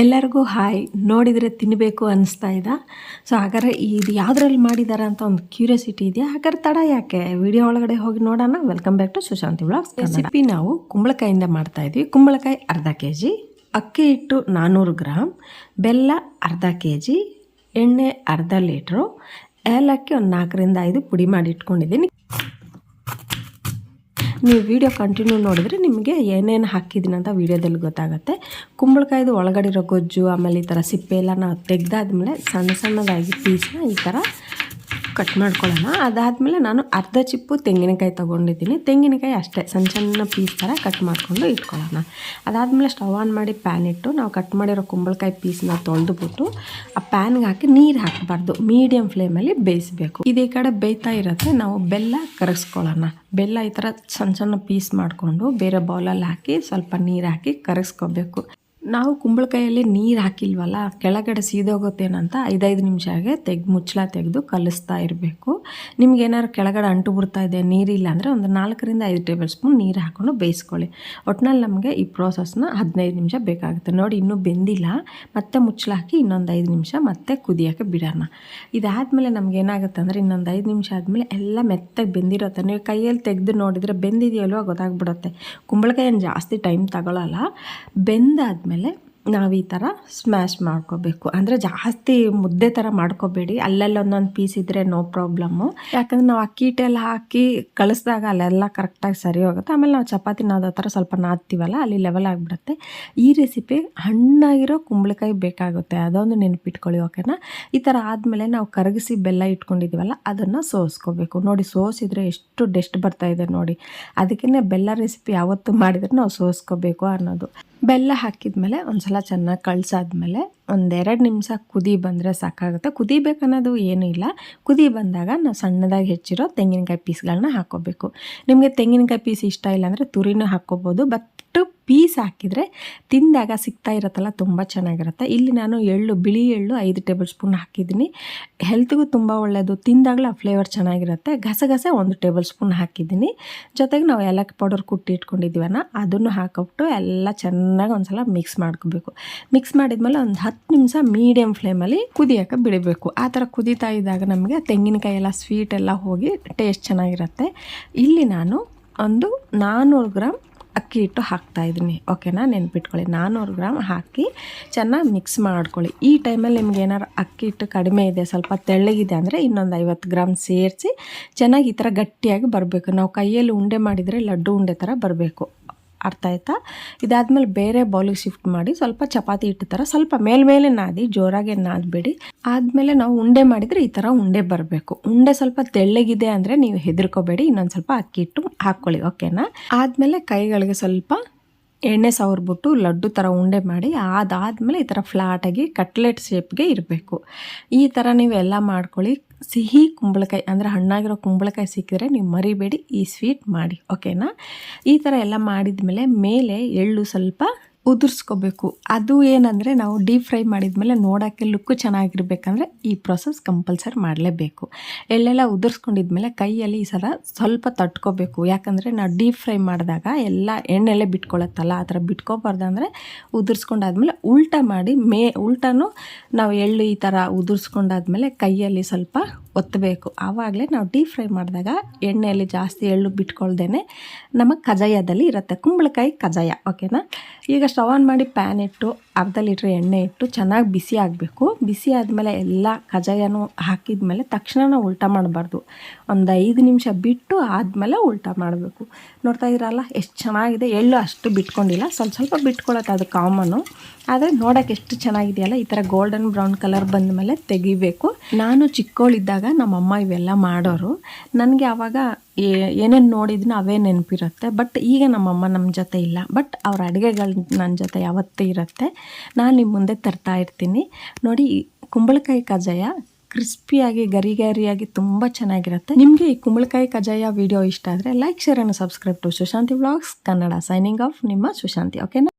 ಎಲ್ಲರಿಗೂ ಹಾಯ್. ನೋಡಿದರೆ ತಿನ್ನಬೇಕು ಅನ್ನಿಸ್ತಾ ಇದೆ. ಸೊ ಹಾಗಾದ್ರೆ ಇದು ಯಾವುದ್ರಲ್ಲಿ ಮಾಡಿದ್ದಾರೆ ಅಂತ ಒಂದು ಕ್ಯೂರಿಯಾಸಿಟಿ ಇದೆಯಾ? ಹಾಗಾದ್ರೆ ತಡ ಯಾಕೆ, ವಿಡಿಯೋ ಒಳಗಡೆ ಹೋಗಿ ನೋಡೋಣ. Welcome back to Sushanti vlogs. Recipe ನಾವು ಕುಂಬಳಕಾಯಿಂದ ಮಾಡ್ತಾ ಇದ್ವಿ. ಕುಂಬಳಕಾಯಿ ಅರ್ಧ kg, ಅಕ್ಕಿ ಹಿಟ್ಟು 400 ಗ್ರಾಮ್, ಬೆಲ್ಲ ಅರ್ಧ kg, ಎಣ್ಣೆ ಅರ್ಧ ಲೀಟ್ರು, ಏಲಕ್ಕಿ ಒಂದು 4ರಿಂದ 5 ಪುಡಿ ಮಾಡಿ ಇಟ್ಕೊಂಡಿದ್ದೀನಿ. ನೀವು ವಿಡಿಯೋ ಕಂಟಿನ್ಯೂ ನೋಡಿದ್ರೆ ನಿಮಗೆ ಏನೇನು ಹಾಕಿದ್ದೀನಿ ಅಂತ ವಿಡಿಯೋದಲ್ಲಿ ಗೊತ್ತಾಗುತ್ತೆ. ಕುಂಬಳಕಾಯ್ದು ಒಳಗಡೆ ಇರೋ ಗೊಜ್ಜು, ಆಮೇಲೆ ಈ ಥರ ಸಿಪ್ಪೆ ಎಲ್ಲ ನಾವು ತೆಗೆದಾದ್ಮೇಲೆ ಸಣ್ಣ ಸಣ್ಣದಾಗಿ ಪೀಸ್ನ ಈ ಥರ ಕಟ್ ಮಾಡ್ಕೊಳ್ಳೋಣ. ಅದಾದಮೇಲೆ ನಾನು ಅರ್ಧ ಚಿಪ್ಪು ತೆಂಗಿನಕಾಯಿ ತೊಗೊಂಡಿದ್ದೀನಿ. ತೆಂಗಿನಕಾಯಿ ಅಷ್ಟೇ ಸಣ್ಣ ಸಣ್ಣ ಪೀಸ್ ಥರ ಕಟ್ ಮಾಡಿಕೊಂಡು ಇಟ್ಕೊಳ್ಳೋಣ. ಅದಾದಮೇಲೆ ಸ್ಟವ್ ಆನ್ ಮಾಡಿ ಪ್ಯಾನ್ ಇಟ್ಟು ನಾವು ಕಟ್ ಮಾಡಿರೋ ಕುಂಬಳಕಾಯಿ ಪೀಸ್ನ ತೊಳೆದುಬಿಟ್ಟು ಆ ಪ್ಯಾನ್ಗೆ ಹಾಕಿ ನೀರು ಹಾಕಬಾರ್ದು, ಮೀಡಿಯಮ್ ಫ್ಲೇಮಲ್ಲಿ ಬೇಯಿಸಬೇಕು. ಇದೇ ಕಡೆ ಬೇಯ್ತಾ ಇರುತ್ತೆ, ನಾವು ಬೆಲ್ಲ ಕರಗಿಸ್ಕೊಳ್ಳೋಣ. ಬೆಲ್ಲ ಈ ಥರ ಸಣ್ಣ ಸಣ್ಣ ಪೀಸ್ ಮಾಡಿಕೊಂಡು ಬೇರೆ ಬೌಲಲ್ಲಿ ಹಾಕಿ ಸ್ವಲ್ಪ ನೀರು ಹಾಕಿ ಕರಗಿಸ್ಕೋಬೇಕು. ನಾವು ಕುಂಬಳಕಾಯಲ್ಲಿ ನೀರು ಹಾಕಿಲ್ವಲ್ಲ, ಕೆಳಗಡೆ ಸೀದೋಗುತ್ತೇನಂತ 5 ನಿಮಿಷಗೆ ಮುಚ್ಚಳ ತೆಗೆದು ಕಲಿಸ್ತಾ ಇರಬೇಕು. ನಿಮ್ಗೆ ಏನಾದ್ರು ಕೆಳಗಡೆ ಅಂಟು ಬಿಡ್ತಾ ಇದೆ, ನೀರಿಲ್ಲ ಅಂದರೆ ಒಂದು 4ರಿಂದ 5 ಟೇಬಲ್ ಸ್ಪೂನ್ ನೀರು ಹಾಕ್ಕೊಂಡು ಬೇಯಿಸ್ಕೊಳ್ಳಿ. ಒಟ್ಟಿನಲ್ಲಿ ನಮಗೆ ಈ ಪ್ರೋಸೆಸ್ನ 15 ನಿಮಿಷ ಬೇಕಾಗುತ್ತೆ. ನೋಡಿ ಇನ್ನೂ ಬೆಂದಿಲ್ಲ, ಮತ್ತೆ ಮುಚ್ಚಳ ಹಾಕಿ ಇನ್ನೊಂದು 5 ನಿಮಿಷ ಮತ್ತೆ ಕುದಿಯೋಕ್ಕೆ ಬಿಡೋಣ. ಇದಾದಮೇಲೆ ನಮ್ಗೆ ಏನಾಗುತ್ತೆ ಅಂದರೆ ಇನ್ನೊಂದು 5 ನಿಮಿಷ ಆದಮೇಲೆ ಎಲ್ಲ ಮೆತ್ತಗೆ ಬೆಂದಿರುತ್ತೆ. ನೀವು ಕೈಯಲ್ಲಿ ತೆಗೆದು ನೋಡಿದರೆ ಬೆಂದಿದೆಯಲ್ವ ಗೊತ್ತಾಗ್ಬಿಡುತ್ತೆ. ಕುಂಬಳಕಾಯಿ ಏನು ಜಾಸ್ತಿ ಟೈಮ್ ತಗೊಳ್ಳಲ್ಲ. ಬೆಂದಾದ್ಮೇಲೆ ನಾವು ಈ ಥರ ಸ್ಮ್ಯಾಶ್ ಮಾಡ್ಕೋಬೇಕು. ಅಂದರೆ ಜಾಸ್ತಿ ಮುದ್ದೆ ಥರ ಮಾಡ್ಕೋಬೇಡಿ, ಅಲ್ಲೆಲ್ಲ ಒಂದೊಂದು ಪೀಸ್ ಇದ್ದರೆ ನೋ ಪ್ರಾಬ್ಲಮ್ಮು. ಯಾಕಂದರೆ ನಾವು ಅಕ್ಕಿ ಹಿಟ್ಟೆಲ್ಲ ಹಾಕಿ ಕಳಿಸಿದಾಗ ಅಲ್ಲೆಲ್ಲ ಕರೆಕ್ಟಾಗಿ ಸರಿ ಹೋಗುತ್ತೆ. ಆಮೇಲೆ ನಾವು ಚಪಾತಿ ನಾದೋ ಥರ ಸ್ವಲ್ಪ ನಾದ್ತೀವಲ್ಲ, ಅಲ್ಲಿ ಲೆವೆಲ್ ಆಗಿಬಿಡುತ್ತೆ. ಈ ರೆಸಿಪಿ ಹಣ್ಣಾಗಿರೋ ಕುಂಬಳಕಾಯಿ ಬೇಕಾಗುತ್ತೆ, ಅದೊಂದು ನೆನಪಿಟ್ಕೊಳ್ಳಿ, ಓಕೆನಾ? ಈ ಥರ ಆದಮೇಲೆ ನಾವು ಕರಗಿಸಿ ಬೆಲ್ಲ ಇಟ್ಕೊಂಡಿದ್ದೀವಲ್ಲ, ಅದನ್ನು ಸೋಸ್ಕೋಬೇಕು. ನೋಡಿ ಸೋಸಿದ್ರೆ ಎಷ್ಟು ಡಸ್ಟ್ ಬರ್ತಾ ಇದೆ ನೋಡಿ. ಅದಕ್ಕೇ ಬೆಲ್ಲ ರೆಸಿಪಿ ಯಾವತ್ತೂ ಮಾಡಿದರೆ ನಾವು ಸೋಸ್ಕೋಬೇಕು ಅನ್ನೋದು. ಬೆಲ್ಲ ಹಾಕಿದ್ಮೇಲೆ ಒಂದು ಸಲ ಚೆನ್ನಾಗಿ ಕಳ್ಸಾದ್ಮೇಲೆ 1-2 ನಿಮಿಷ ಕುದಿ ಬಂದರೆ ಸಾಕಾಗುತ್ತೆ. ಕುದಿಬೇಕನ್ನೋದು ಏನೂ ಇಲ್ಲ. ಕುದಿ ಬಂದಾಗ ನಾವು ಸಣ್ಣದಾಗಿ ಹೆಚ್ಚಿರೋ ತೆಂಗಿನಕಾಯಿ ಪೀಸ್ಗಳನ್ನ ಹಾಕ್ಕೋಬೇಕು. ನಿಮಗೆ ತೆಂಗಿನಕಾಯಿ ಪೀಸ್ ಇಷ್ಟ ಇಲ್ಲ ಅಂದರೆ ತುರಿನೂ ಹಾಕ್ಕೋಬೋದು. ಬಟ್ ಪೀಸ್ ಹಾಕಿದರೆ ತಿಂದಾಗ ಸಿಗ್ತಾ ಇರುತ್ತಲ್ಲ, ತುಂಬ ಚೆನ್ನಾಗಿರುತ್ತೆ. ಇಲ್ಲಿ ನಾನು ಬಿಳಿ ಎಳ್ಳು 5 ಟೇಬಲ್ ಸ್ಪೂನ್ ಹಾಕಿದ್ದೀನಿ. ಹೆಲ್ತ್ಗೂ ತುಂಬ ಒಳ್ಳೆಯದು, ತಿಂದಾಗಲೂ ಆ ಫ್ಲೇವರ್ ಚೆನ್ನಾಗಿರುತ್ತೆ. ಗಸಗಸೆ 1 ಟೇಬಲ್ ಸ್ಪೂನ್ ಹಾಕಿದ್ದೀನಿ. ಜೊತೆಗೆ ನಾವು ಏಲಕ್ಕಿ ಪೌಡರ್ ಕುಟ್ಟಿ ಇಟ್ಕೊಂಡಿದ್ದೀವನ್ನ ಅದನ್ನು ಹಾಕಿಬಿಟ್ಟು ಎಲ್ಲ ಚೆನ್ನಾಗಿ ಒಂದು ಸಲ ಮಿಕ್ಸ್ ಮಾಡ್ಕೋಬೇಕು. ಮಿಕ್ಸ್ ಮಾಡಿದ್ಮೇಲೆ ಒಂದು 10 ನಿಮಿಷ ಮೀಡಿಯಮ್ ಫ್ಲೇಮಲ್ಲಿ ಕುದಿಯೋಕೆ ಬಿಡಬೇಕು. ಆ ಥರ ಕುದೀತಾ ಇದ್ದಾಗ ನಮಗೆ ತೆಂಗಿನಕಾಯಿ ಎಲ್ಲ ಸ್ವೀಟ್ ಎಲ್ಲ ಹೋಗಿ ಟೇಸ್ಟ್ ಚೆನ್ನಾಗಿರುತ್ತೆ. ಇಲ್ಲಿ ನಾನು ಒಂದು 400 ಗ್ರಾಮ್ ಅಕ್ಕಿ ಹಿಟ್ಟು ಹಾಕ್ತಾಯಿದ್ದೀನಿ, ಓಕೆನಾ? ನೆನ್ಪಿಟ್ಕೊಳ್ಳಿ, 400 ಗ್ರಾಮ್ ಹಾಕಿ ಚೆನ್ನಾಗಿ ಮಿಕ್ಸ್ ಮಾಡ್ಕೊಳ್ಳಿ. ಈ ಟೈಮಲ್ಲಿ ನಿಮ್ಗೆ ಏನಾರು ಅಕ್ಕಿ ಹಿಟ್ಟು ಕಡಿಮೆ ಇದೆ, ಸ್ವಲ್ಪ ತೆಳ್ಳಗಿದೆ ಅಂದರೆ ಇನ್ನೊಂದು 50 ಗ್ರಾಮ್ ಸೇರಿಸಿ ಚೆನ್ನಾಗಿ ಈ ಥರ ಗಟ್ಟಿಯಾಗಿ ಬರಬೇಕು. ನಾವು ಕೈಯಲ್ಲಿ ಉಂಡೆ ಮಾಡಿದರೆ ಲಡ್ಡು ಉಂಡೆ ಥರ ಬರಬೇಕು, ಅರ್ಥ ಆಯ್ತಾ? ಇದಾದಮೇಲೆ ಬೇರೆ ಬೌಲಿಗೆ ಶಿಫ್ಟ್ ಮಾಡಿ ಸ್ವಲ್ಪ ಚಪಾತಿ ಹಿಟ್ಟು ಥರ ಸ್ವಲ್ಪ ಮೇಲ್ಮೇಲೆ ನಾದಿ, ಜೋರಾಗಿ ನಾದಬೇಡಿ. ಆದಮೇಲೆ ನಾವು ಉಂಡೆ ಮಾಡಿದರೆ ಈ ಥರ ಉಂಡೆ ಬರಬೇಕು. ಉಂಡೆ ಸ್ವಲ್ಪ ತೆಳ್ಳಗಿದೆ ಅಂದರೆ ನೀವು ಹೆದರ್ಕೋಬೇಡಿ, ಇನ್ನೊಂದು ಸ್ವಲ್ಪ ಅಕ್ಕಿ ಹಿಟ್ಟು ಹಾಕ್ಕೊಳ್ಳಿ, ಓಕೆನಾ? ಆದಮೇಲೆ ಕೈಗಳಿಗೆ ಸ್ವಲ್ಪ ಎಣ್ಣೆ ಸವರ್ಬಿಟ್ಟು ಲಡ್ಡು ಥರ ಉಂಡೆ ಮಾಡಿ ಅದಾದಮೇಲೆ ಈ ಥರ ಫ್ಲಾಟಾಗಿ ಕಟ್ಲೆಟ್ ಶೇಪ್ಗೆ ಇರಬೇಕು. ಈ ಥರ ನೀವೆಲ್ಲ ಮಾಡ್ಕೊಳ್ಳಿ. ಸಿಹಿ ಕುಂಬಳಕಾಯಿ ಅಂದರೆ ಹಣ್ಣಾಗಿರೋ ಕುಂಬಳಕಾಯಿ ಸಿಕ್ಕಿದ್ರೆ ನೀವು ಮರಿಬೇಡಿ, ಈ ಸ್ವೀಟ್ ಮಾಡಿ, ಓಕೆನಾ? ಈ ಥರ ಎಲ್ಲ ಮಾಡಿದ್ಮೇಲೆ ಮೇಲೆ ಎಳ್ಳು ಸ್ವಲ್ಪ ಉದುರಿಸ್ಕೋಬೇಕು. ಅದು ಏನಂದರೆ ನಾವು ಡೀಪ್ ಫ್ರೈ ಮಾಡಿದ್ಮೇಲೆ ನೋಡೋಕ್ಕೆ ಲುಕ್ಕು ಚೆನ್ನಾಗಿರ್ಬೇಕಂದ್ರೆ ಈ ಪ್ರೊಸೆಸ್ ಕಂಪಲ್ಸರಿ ಮಾಡಲೇಬೇಕು. ಎಳ್ಳೆಲ್ಲ ಉದುರಿಸ್ಕೊಂಡಿದ್ಮೇಲೆ ಕೈಯಲ್ಲಿ ಈ ಸಲ ಸ್ವಲ್ಪ ತಟ್ಕೋಬೇಕು. ಯಾಕಂದರೆ ನಾವು ಡೀಪ್ ಫ್ರೈ ಮಾಡಿದಾಗ ಎಲ್ಲ ಎಣ್ಣೆಲ್ಲೇ ಬಿಟ್ಕೊಳ್ಳುತ್ತಲ್ಲ, ಆ ಥರ ಬಿಟ್ಕೋಬಾರ್ದಂದರೆ ಉದುರಿಸ್ಕೊಂಡಾದ್ಮೇಲೆ ಉಲ್ಟಾ ಮಾಡಿ ಉಲ್ಟಾನು ನಾವು ಎಳ್ಳು ಈ ಥರ ಉದುರಿಸ್ಕೊಂಡಾದ್ಮೇಲೆ ಕೈಯಲ್ಲಿ ಸ್ವಲ್ಪ ಒತ್ತಬೇಕು. ಆವಾಗಲೇ ನಾವು ಡೀಪ್ ಫ್ರೈ ಮಾಡಿದಾಗ ಎಣ್ಣೆಯಲ್ಲಿ ಜಾಸ್ತಿ ಎಳ್ಳು ಬಿಟ್ಕೊಳ್ದೇನೆ ನಮಗೆ ಕಜಾಯದಲ್ಲಿ ಇರುತ್ತೆ, ಕುಂಬಳಕಾಯಿ ಕಜಾಯ, ಓಕೆನಾ? ಈಗ ಸ್ಟವ್ ಆನ್ ಮಾಡಿ ಪ್ಯಾನ್ ಇಟ್ಟು ಅರ್ಧ ಲೀಟ್ರ್ ಎಣ್ಣೆ ಇಟ್ಟು ಚೆನ್ನಾಗಿ ಬಿಸಿ ಆಗಬೇಕು. ಬಿಸಿ ಆದಮೇಲೆ ಎಲ್ಲ ಕಜಾಯನೂ ಹಾಕಿದ್ಮೇಲೆ ತಕ್ಷಣ ಉಲ್ಟಾ ಮಾಡಬಾರ್ದು, ಒಂದು 5 ನಿಮಿಷ ಬಿಟ್ಟು ಆದಮೇಲೆ ಉಲ್ಟಾ ಮಾಡಬೇಕು. ನೋಡ್ತಾ ಇದ್ದೀರಲ್ಲ ಎಷ್ಟು ಚೆನ್ನಾಗಿದೆ. ಎಳ್ಳು ಅಷ್ಟು ಬಿಟ್ಕೊಂಡಿಲ್ಲ, ಸ್ವಲ್ಪ ಬಿಟ್ಕೊಳ್ಳುತ್ತೆ, ಅದು ಕಾಮನ್ನು. ಆದರೆ ನೋಡೋಕೆ ಎಷ್ಟು ಚೆನ್ನಾಗಿದೆಯಲ್ಲ. ಈ ಥರ ಗೋಲ್ಡನ್ ಬ್ರೌನ್ ಕಲರ್ ಬಂದ ಮೇಲೆ ತೆಗಿಬೇಕು. ನಾನು ಚಿಕ್ಕವಳಿದ್ದಾಗ ನಮ್ಮಮ್ಮ ಇವೆಲ್ಲ ಮಾಡೋರು. ನನಗೆ ಆವಾಗ ಏನೇನು ನೋಡಿದ್ನೋ ಅವೇ ನೆನಪಿರುತ್ತೆ. ಬಟ್ ಈಗ ನಮ್ಮಮ್ಮ ನಮ್ಮ ಜೊತೆ ಇಲ್ಲ, ಬಟ್ ಅವ್ರ ಅಡುಗೆಗಳು ನನ್ನ ಜೊತೆ ಯಾವತ್ತೂ ಇರುತ್ತೆ. ನಾನು ನಿಮ್ಮ ಮುಂದೆ ತರ್ತಾ ಇರ್ತೀನಿ. ನೋಡಿ, ಕುಂಬಳಕಾಯಿ ಕಜಾಯ ಕ್ರಿಸ್ಪಿಯಾಗಿ ಗರಿಯಾಗಿ ತುಂಬ ಚೆನ್ನಾಗಿರುತ್ತೆ. ನಿಮಗೆ ಈ ಕುಂಬಳಕಾಯಿ ಕಜಾಯ ವಿಡಿಯೋ ಇಷ್ಟ ಆದರೆ like, share and subscribe to Sushanti vlogs Kannada. Signing off, ನಿಮ್ಮ ಸುಶಾಂತಿ, ಓಕೆನಾ?